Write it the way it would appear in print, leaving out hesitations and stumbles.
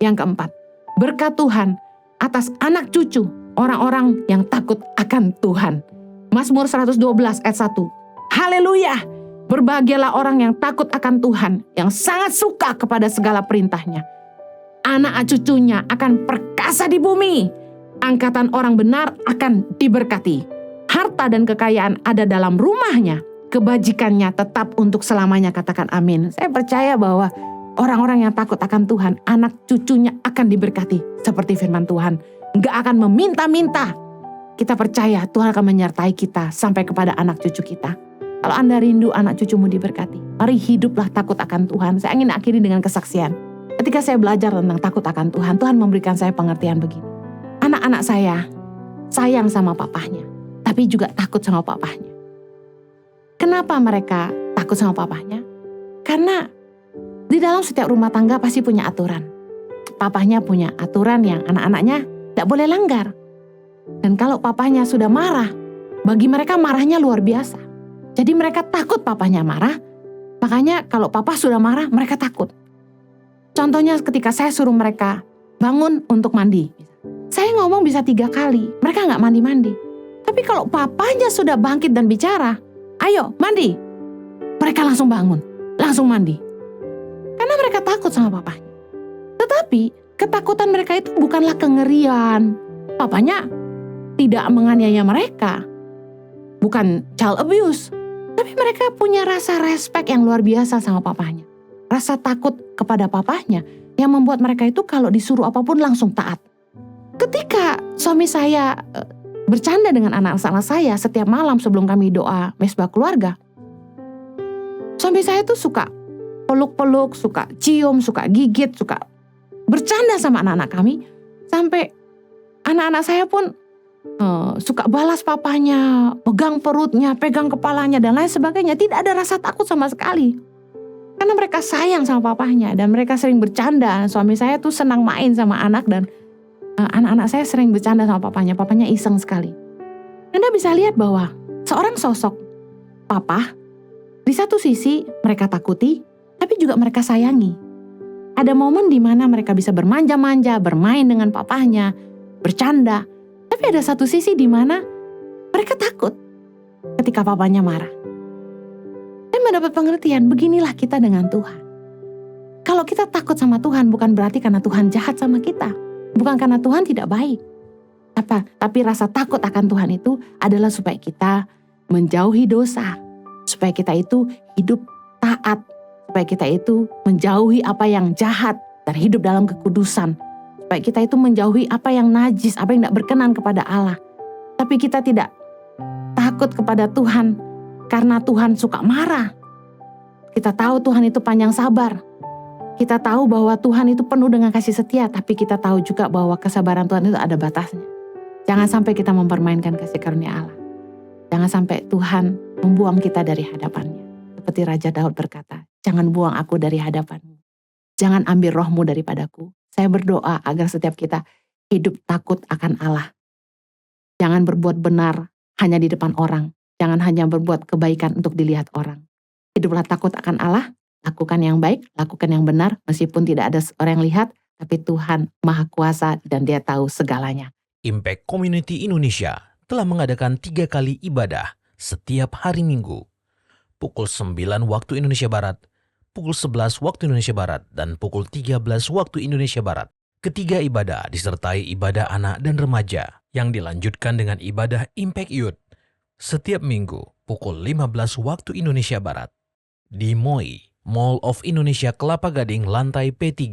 Yang keempat, berkat Tuhan atas anak cucu orang-orang yang takut akan Tuhan. Mazmur 112 ayat 1. Haleluya! Berbahagialah orang yang takut akan Tuhan, yang sangat suka kepada segala perintahnya. Anak cucunya akan perkasa di bumi. Angkatan orang benar akan diberkati. Harta dan kekayaan ada dalam rumahnya. Kebajikannya tetap untuk selamanya. Katakan amin. Saya percaya bahwa orang-orang yang takut akan Tuhan, anak cucunya akan diberkati. Seperti firman Tuhan, nggak akan meminta-minta. Kita percaya Tuhan akan menyertai kita sampai kepada anak cucu kita. Kalau Anda rindu anak cucumu diberkati, mari hiduplah takut akan Tuhan. Saya ingin akhiri dengan kesaksian. Ketika saya belajar tentang takut akan Tuhan, Tuhan memberikan saya pengertian begini. Anak-anak saya sayang sama papahnya, tapi juga takut sama papahnya. Kenapa mereka takut sama papahnya? Karena di dalam setiap rumah tangga pasti punya aturan. Papahnya punya aturan yang anak-anaknya tidak boleh langgar. Dan kalau papahnya sudah marah, bagi mereka marahnya luar biasa. Jadi mereka takut papahnya marah, makanya kalau papa sudah marah, mereka takut. Contohnya ketika saya suruh mereka bangun untuk mandi. Saya ngomong bisa 3 kali, mereka nggak mandi-mandi. Tapi kalau papanya sudah bangkit dan bicara, ayo mandi. Mereka langsung bangun, langsung mandi. Karena mereka takut sama papanya. Tetapi ketakutan mereka itu bukanlah kengerian. Papanya tidak menganiaya mereka. Bukan child abuse. Tapi mereka punya rasa respect yang luar biasa sama papahnya. Rasa takut kepada papahnya yang membuat mereka itu kalau disuruh apapun langsung taat. Ketika suami saya bercanda dengan anak-anak saya setiap malam sebelum kami doa mesbah keluarga, suami saya tuh suka peluk-peluk, suka cium, suka gigit, suka bercanda sama anak-anak kami. Sampai anak-anak saya pun suka balas papanya, pegang perutnya, pegang kepalanya, dan lain sebagainya. Tidak ada rasa takut sama sekali. Karena mereka sayang sama papahnya, dan mereka sering bercanda. Suami saya tuh senang main sama anak, dan anak-anak saya sering bercanda sama papahnya. Papahnya iseng sekali. Anda bisa lihat bahwa seorang sosok papa, di satu sisi mereka takuti, tapi juga mereka sayangi. Ada momen di mana mereka bisa bermanja-manja, bermain dengan papahnya, bercanda. Tapi ada satu sisi di mana mereka takut ketika papanya marah. Dan mendapat pengertian, beginilah kita dengan Tuhan. Kalau kita takut sama Tuhan bukan berarti karena Tuhan jahat sama kita. Bukan karena Tuhan tidak baik. Tapi rasa takut akan Tuhan itu adalah supaya kita menjauhi dosa. Supaya kita itu hidup taat. Supaya kita itu menjauhi apa yang jahat dan hidup dalam kekudusan. Supaya kita itu menjauhi apa yang najis, apa yang tidak berkenan kepada Allah. Tapi kita tidak takut kepada Tuhan karena Tuhan suka marah. Kita tahu Tuhan itu panjang sabar. Kita tahu bahwa Tuhan itu penuh dengan kasih setia, tapi kita tahu juga bahwa kesabaran Tuhan itu ada batasnya. Jangan sampai kita mempermainkan kasih karunia Allah. Jangan sampai Tuhan membuang kita dari hadapannya. Seperti Raja Daud berkata, jangan buang aku dari hadapanmu. Jangan ambil rohmu daripadaku. Saya berdoa agar setiap kita hidup takut akan Allah. Jangan berbuat benar hanya di depan orang. Jangan hanya berbuat kebaikan untuk dilihat orang. Hiduplah takut akan Allah, lakukan yang baik, lakukan yang benar, meskipun tidak ada orang yang lihat, tapi Tuhan Maha Kuasa dan Dia tahu segalanya. Impact Community Indonesia telah mengadakan 3 kali ibadah setiap hari Minggu. Pukul 9 waktu Indonesia Barat, pukul 11 waktu Indonesia Barat, dan pukul 13 waktu Indonesia Barat. Ketiga ibadah disertai ibadah anak dan remaja yang dilanjutkan dengan ibadah Impact Youth setiap minggu pukul 15 waktu Indonesia Barat di MOI, Mall of Indonesia Kelapa Gading lantai P3,